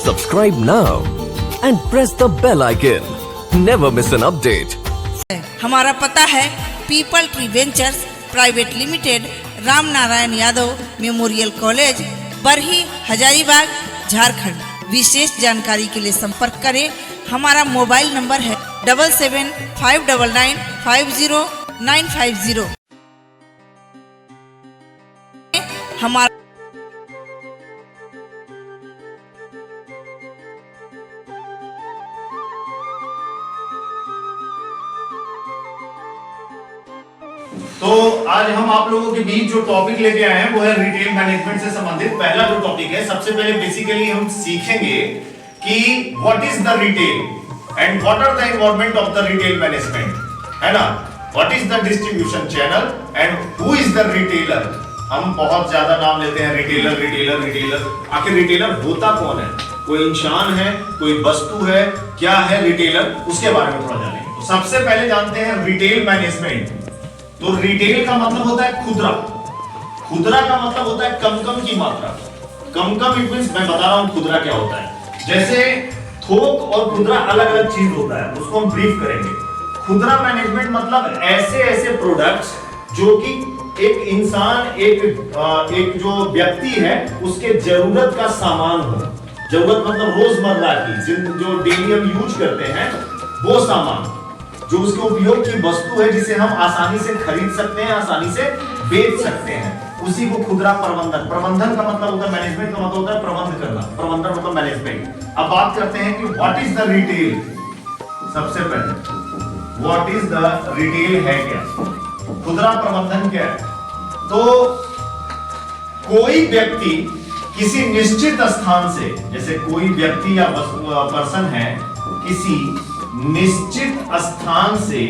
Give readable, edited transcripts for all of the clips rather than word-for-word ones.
Subscribe now and press the bell icon. Never miss an update. हमारा पता है Peepal tree ventures private limited, Ram Narayan Yadav memorial college, Barhi, Hazaribagh, Jharkhand. विशेष जानकारी के लिए संपर्क करें। हमारा मोबाइल नंबर है 7759950950। हमारा तो आज हम आप लोगों के बीच जो टॉपिक लेके आए हैं वो है रिटेल मैनेजमेंट से संबंधित पहला जो टॉपिक है। सबसे पहले बेसिकली हम सीखेंगे कि what is the retail and what are the involvement of the retail management, है ना। What is the distribution channel and who is the retailer. हम बहुत ज्यादा नाम लेते हैं रिटेलर रिटेलर रिटेलर। आखिर रिटेलर होता कौन है? कोई इंसान है, कोई वस्तु है, क्या है रिटेलर, उसके बारे में थोड़ा जानेंगे। तो सबसे पहले जानते हैं रिटेल मैनेजमेंट। तो रिटेल का मतलब होता है खुदरा। खुदरा का मतलब होता है कम कम की मात्रा। कम कम इट मींस, मैं बता रहा हूं खुदरा क्या होता है। जैसे थोक और खुदरा अलग अलग चीज होता है, उसको हम ब्रीफ करेंगे। खुदरा मैनेजमेंट मतलब ऐसे ऐसे प्रोडक्ट्स जो कि एक इंसान, एक जो व्यक्ति है उसके जरूरत का सामान हो। जरूरत मतलब रोजमर्रा की जो डेली हम यूज करते हैं वो सामान, जो उसके उपयोग की वस्तु है, जिसे हम आसानी से खरीद सकते हैं, आसानी से बेच सकते हैं, उसी को खुदरा प्रबंधन। प्रबंधन का मतलब होता है मैनेजमेंट का मतलब होता है प्रबंध करना। प्रबंधन मतलब मैनेजमेंट। अब बात करते हैं कि व्हाट इज द रिटेल। सबसे पहले व्हाट इज द रिटेल है क्या, खुदरा प्रबंधन क्या है। तो कोई व्यक्ति किसी निश्चित स्थान से, जैसे कोई व्यक्ति या पर्सन है किसी निश्चित स्थान से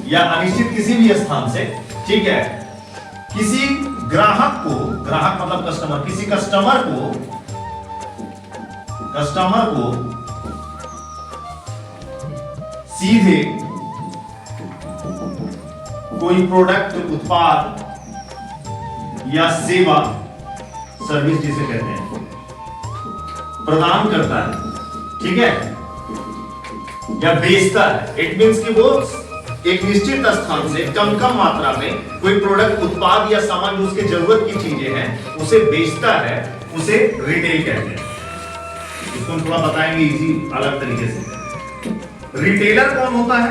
या अनिश्चित किसी भी स्थान से, ठीक है, किसी ग्राहक को, ग्राहक मतलब कस्टमर, किसी कस्टमर को सीधे कोई प्रोडक्ट, उत्पाद या सेवा, सर्विस जिसे कहते हैं, प्रदान करता है, ठीक है, या बेचता है। इट मींस कि वो एक निश्चित स्थान से कम कम मात्रा में कोई प्रोडक्ट, उत्पाद या सामान जो उसके जरूरत की चीजें हैं उसे बेचता है, उसे रिटेल कहते हैं। इसको हम थोड़ा बताएंगे इजी अलग तरीके से। रिटेलर कौन होता है?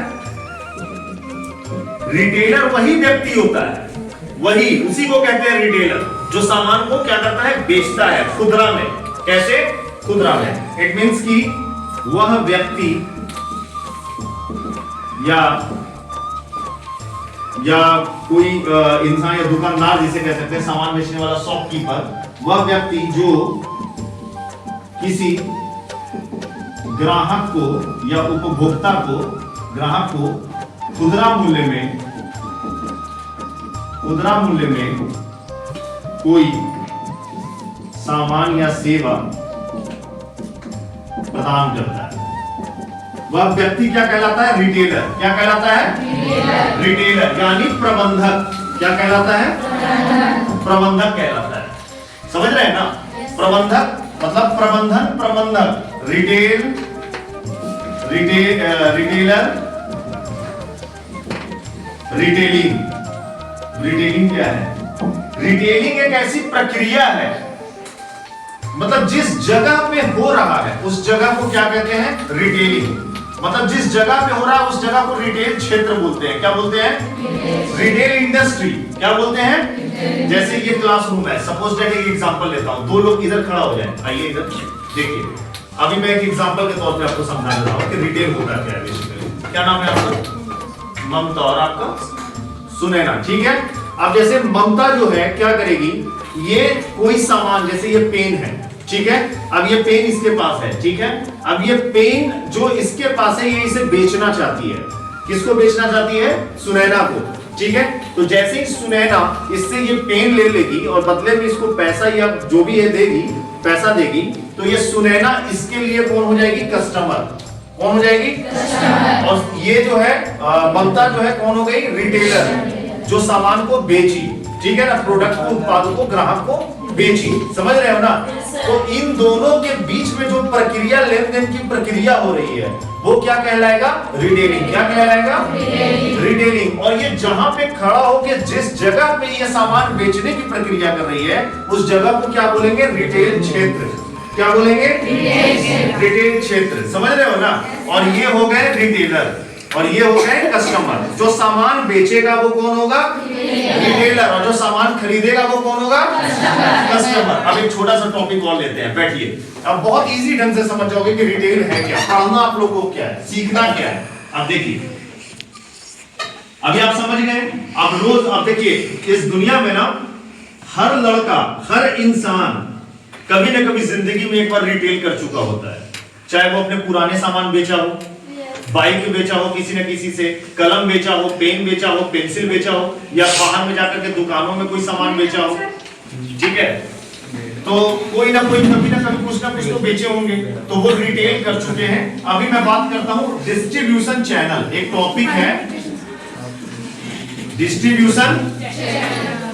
रिटेलर वही व्यक्ति होता है, वही, उसी को कहते हैं रिटेलर, जो सामान को क्या करता है, बेचता है खुदरा में। कैसे? खुदरा में। इट मींस कि वह व्यक्ति या कोई इंसान या दुकानदार जिसे कह सकते हैं, सामान बेचने वाला शॉपकीपर, वह व्यक्ति जो किसी ग्राहक को या उपभोक्ता को, ग्राहक को खुदरा मूल्य में कोई सामान या सेवा प्रदान करता है, वह व्यक्ति क्या कहलाता है? रिटेलर। क्या कहलाता है? रिटेलर यानी प्रबंधक। क्या कहलाता है? प्रबंधक कहलाता है। समझ रहे हैं ना? प्रबंधक मतलब प्रबंधन, प्रबंधक। Retailer, retailing. रिटेलिंग क्या है? रिटेलिंग एक ऐसी प्रक्रिया है, मतलब जिस जगह पे हो रहा है उस जगह को क्या कहते हैं? रिटेलिंग। मतलब जिस जगह पे हो रहा है उस जगह को रिटेल क्षेत्र बोलते हैं। क्या बोलते हैं? Retail industry. क्या बोलते हैं? जैसे ये क्लासरूम है, सपोज दैट एक एग्जांपल लेता हूं, दो लोग इधर खड़ा हो जाए, आइए इधर देखिए। अभी मैं एक एग्जांपल के तौर पे आपको समझा देता हूं कि रिटेल होता क्या है बेसिकली। क्या नाम है आपका? ममता। और आपका? सुनैना, ठीक है। अब जैसे ममता जो है क्या करेगी, ये कोई सामान, जैसे ये पेन है, ठीक है, अब ये पेन इसके पास है, ठीक है, अब ये पेन जो इसके पास है ये इसे बेचना चाहती है। किसको बेचना चाहती है? सुनैना को, ठीक है। तो जैसे ही सुनैना इससे ये पेन ले लेगी और बदले में इसको पैसा या जो भी है देगी, पैसा देगी, तो ये सुनैना इसके लिए कौन हो जाएगी? कस्टमर। कौन हो जाएगी? कस्टमर। और ये जो है ममता जो है कौन हो गई? रिटेलर, जो सामान को बेची, ठीक है ना, प्रोडक्ट को, उत्पाद को ग्राहक को बेची, समझ रहे हो ना? तो इन दोनों के बीच में जो प्रक्रिया, लेन देन की प्रक्रिया हो रही है, वो क्या कहलाएगा? रिटेलिंग। क्या कहलाएगा? रिटेलिंग। और ये जहां पे खड़ा होके जिस जगह पे ये सामान बेचने की प्रक्रिया कर रही है, उस जगह को क्या बोलेंगे? रिटेल क्षेत्र। क्या बोलेंगे? रिटेल क्षेत्र। समझ रहे हो ना? और ये हो गए रिटेलर और ये हो गए कस्टमर। जो सामान बेचेगा वो कौन होगा? रिटेलर। और जो सामान खरीदेगा वो कौन होगा? कस्टमर। अब एक छोटा सा टॉपिक और लेते हैं, बैठिए। अब बहुत इजी ढंग से समझ जाओगे कि रिटेल है क्या, पढ़ना आप लोगों को क्या है, सीखना क्या है। अब देखिए, अभी आप समझ गए। अब रोज आप देखिए, इस दुनिया में ना हर लड़का, हर इंसान कभी ना कभी जिंदगी में एक बार रिटेल कर चुका होता है। चाहे वो अपने पुराने सामान बेचा हो, बाइक बेचा हो किसी न किसी से, कलम बेचा हो, पेन बेचा हो, पेंसिल बेचा हो, या बाहर में जाकर के दुकानों में कोई सामान बेचा हो। ठीक है, तो कोई ना कोई कभी ना कभी कुछ ना कुछ तो बेचे होंगे, तो वो रिटेल कर चुके हैं। अभी मैं बात करता हूं डिस्ट्रीब्यूशन चैनल। एक टॉपिक है डिस्ट्रीब्यूशन।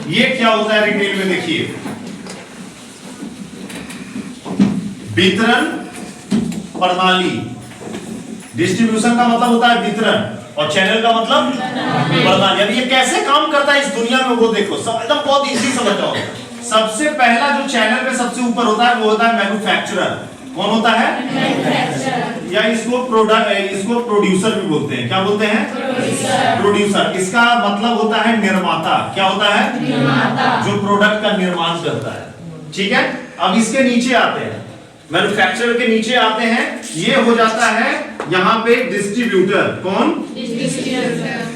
ये क्या होता है रिटेल में? देखिए, वितरण प्रणाली। डिस्ट्रीब्यूशन का मतलब होता है वितरण और चैनल का मतलब प्रणाली। अब ये कैसे काम करता है इस दुनिया में, वो देखो, एकदम बहुत इजी समझ जाओ। सबसे पहला जो चैनल पे सबसे ऊपर होता है वो होता है मैन्युफैक्चरर। कौन होता है? मैन्युफैक्चरर। या इसको प्रोड्यूसर भी बोलते हैं। क्या बोलते हैं? प्रोड्यूसर। इसका मतलब होता है निर्माता। क्या होता है? निर्माता। जो प्रोडक्ट का निर्माण करता है। ठीक है, अब इसके नीचे आते हैं, मैन्युफैक्चरर के नीचे आते हैं, ये हो जाता है यहां पे डिस्ट्रीब्यूटर। कौन?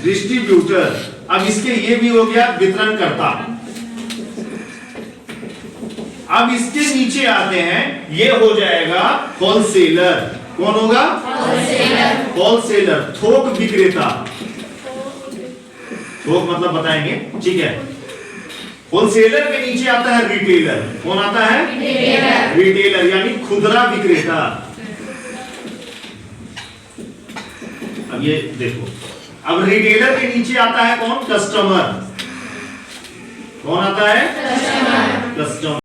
डिस्ट्रीब्यूटर। अब इसके ये भी हो गया वितरणकर्ता। अब इसके नीचे आते हैं, ये हो जाएगा होलसेलर। कौन होगा? होलसेलर, थोक विक्रेता। थोक मतलब बताएंगे, ठीक है। होलसेलर के नीचे आता है रिटेलर। कौन आता है? रिटेलर यानी खुदरा विक्रेता। अब ये देखो, अब रिटेलर के नीचे आता है कौन? कस्टमर। कौन आता है? कस्टमर।